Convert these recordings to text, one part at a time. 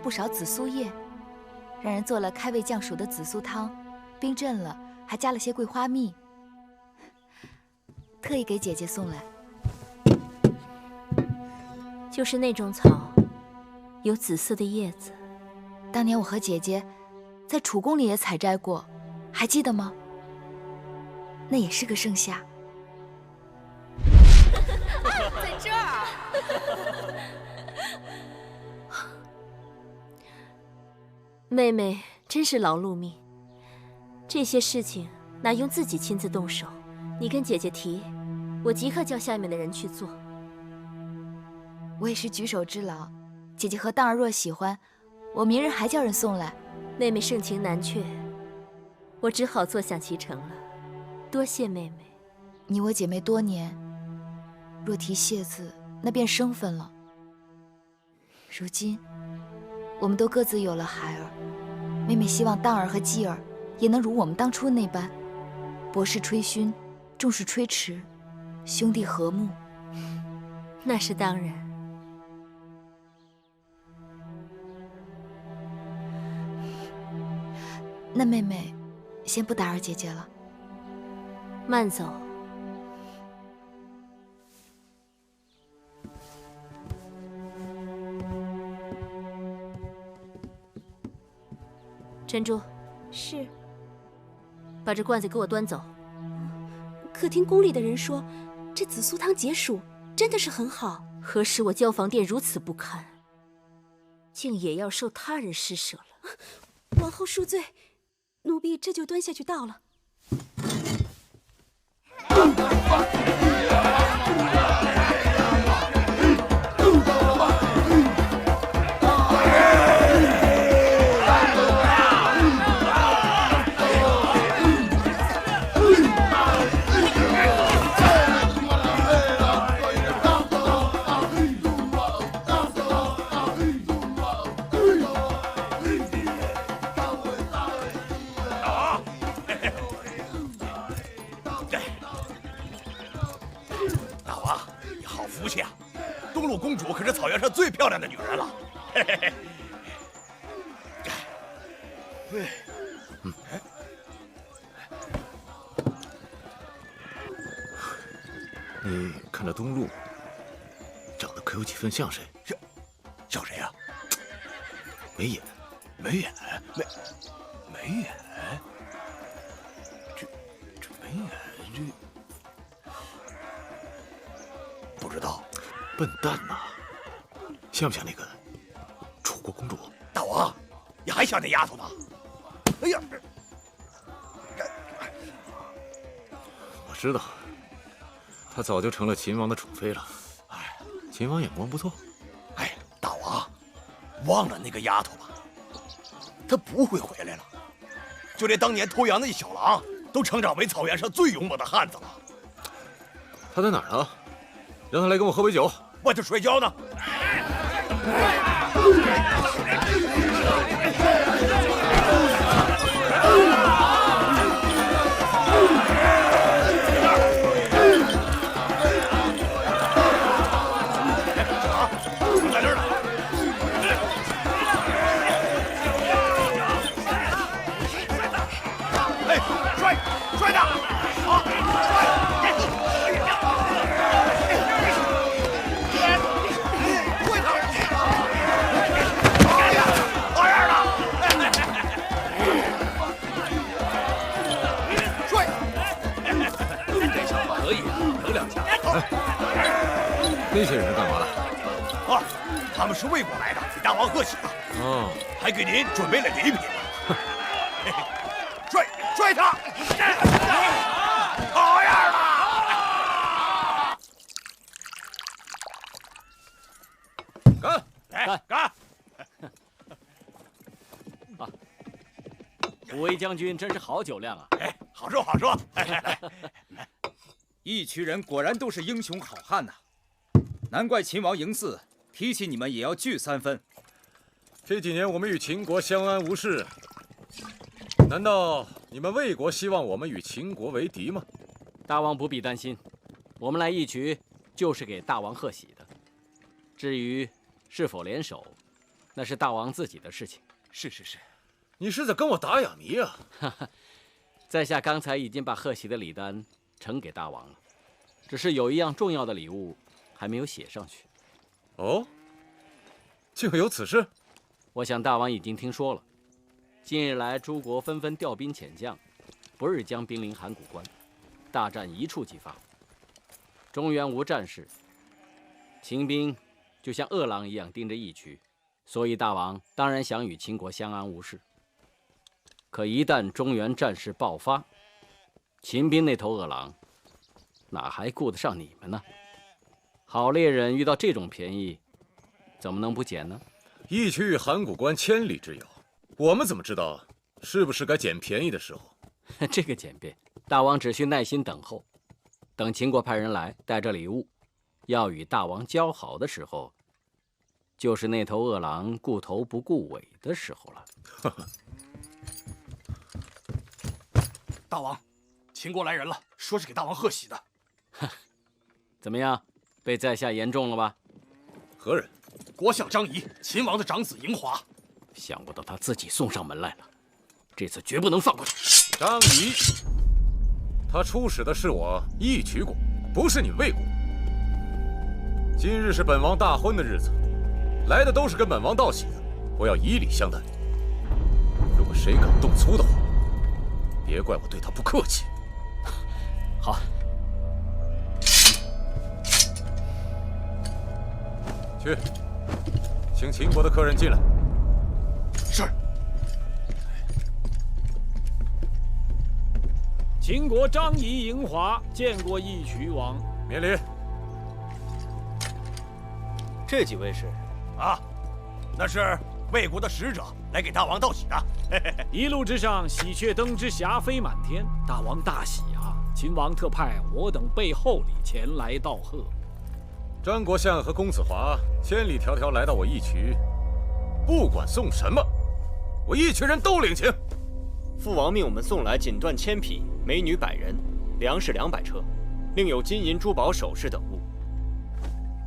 不少紫蘇葉，讓人做了開胃降暑的紫蘇湯，冰鎮了，還加了些桂花蜜，特意給姐姐送來。就是那種草，有紫色的葉子。當年我和姐姐在楚宮裡也採摘過，還記得嗎？那也是個盛夏。在這兒。妹妹真是勞碌命，這些事情哪用自己親自動手？你跟姐姐提，我即刻叫下面的人去做。我也是舉手之勞，姐姐和當兒若喜歡，我明日還叫人送來。妹妹盛情難卻，我只好坐享其成了。多謝妹妹。你我姐妹多年，若提謝字，那便生分了。如今我們都各自有了孩兒，妹妹希望當兒和繼兒也能如我們當初那般，博士吹噓，重視吹池，兄弟和睦。那是當然。那妹妹先不打擾姐姐了，慢走。珍珠，是。把这罐子给我端走。可听宫里的人说，这紫蘇湯解暑，真的是很好。何時我交房殿如此不堪，竟也要受他人施捨了？王后恕罪，奴婢這就端下去倒了。公主可是草原上最漂亮的女人了。你看这东路，长得可有几分像谁？像谁呀？眉眼，眉眼，眉眼，这眉眼不知道。笨蛋呐，像不像那个楚国公主？大王，你还想那丫头呢？哎呀，我知道，她早就成了秦王的宠妃了。哎，秦王眼光不错。哎，大王，忘了那个丫头吧，她不会回来了。就连当年偷羊那小郎，都成长为草原上最勇猛的汉子了。她在哪儿呢？让她来跟我喝杯酒。外头摔跤呢。在这儿呢。哎，摔他！好，那些人是干嘛的？啊，他们是魏国来的，给大王贺喜的。哦，还给您準備了禮品呢。摔他！好樣的！幹！幹！啊，虎威將軍真是好酒量啊！哎，好說好說。一群人果然都是英雄好漢吶，難怪秦王嬴駟提起你們也要聚3分。這幾年我們與秦國相安無事，難道你們魏國希望我們與秦國為敵嗎？大王不必擔心，我們來一局就是給大王賀喜的。至於是否聯手，那是大王自己的事情。是，你是在跟我打哑谜啊？在下刚才已经把贺喜的礼单呈给大王了，只是有一样重要的礼物还没有写上去。哦，竟有此事？我想大王已经听说了，近日来诸国纷纷调兵遣将，不日将兵临函谷关，大战一触即发。中原无战事，秦兵就像饿狼一样盯着义渠，所以大王当然想与秦国相安无事。可一旦中原战事爆发，秦兵那头饿狼哪還顧得上你們呢？好猎人遇到这种便宜，怎么能不捡呢？义渠与函谷关千里之遥，我们怎么知道是不是该捡便宜的时候？这个简便，大王只需耐心等候，等秦国派人来带着礼物，要与大王交好的时候，就是那头饿狼顾头不顧尾的时候了。大王，秦国来人了，说是给大王贺喜的。怎么样，被在下言中了吧？何人？国相张仪，秦王的长子嬴华。想不到他自己送上门来了，这次绝不能放过他。张仪，他出使的是我义渠国，不是你魏国。今日是本王大婚的日子，来的都是跟本王道喜的，我要以礼相待。如果谁敢动粗的话，别怪我对他不客气。好。去，请秦国的客人进来。是。秦国张仪、嬴华见过义渠王。免礼。这几位是？啊，那是魏国的使者来給大王道喜的。一路之上，喜鹊登之，霞飛滿天，大王大喜啊！秦王特派我等備厚禮前來道賀。張國相和公子華千里迢迢來到我義渠，不管送什麼，我義渠人都領情。父王命我們送來錦緞1000匹，美女100人，糧食200車，另有金銀珠寶首飾等物。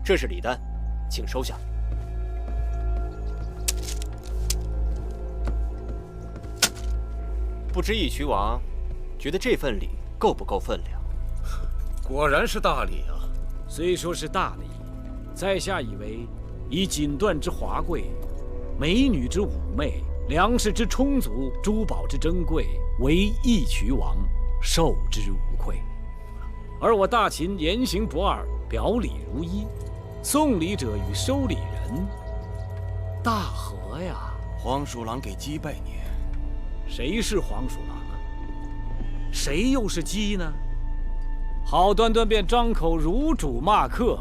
這是禮單，請收下。不知義渠王覺得這份禮夠不夠分量？果然是大禮啊！雖說是大禮，在下以為以錦緞之華貴，美女之嫵媚，糧食之充足，珠寶之珍貴，為義渠王受之無愧。而我大秦言行不二，表裡如一，送禮者與收禮人大和呀！黃鼠狼給雞拜年。誰是黃鼠狼啊？誰又是雞呢？好端端便張口辱主罵客，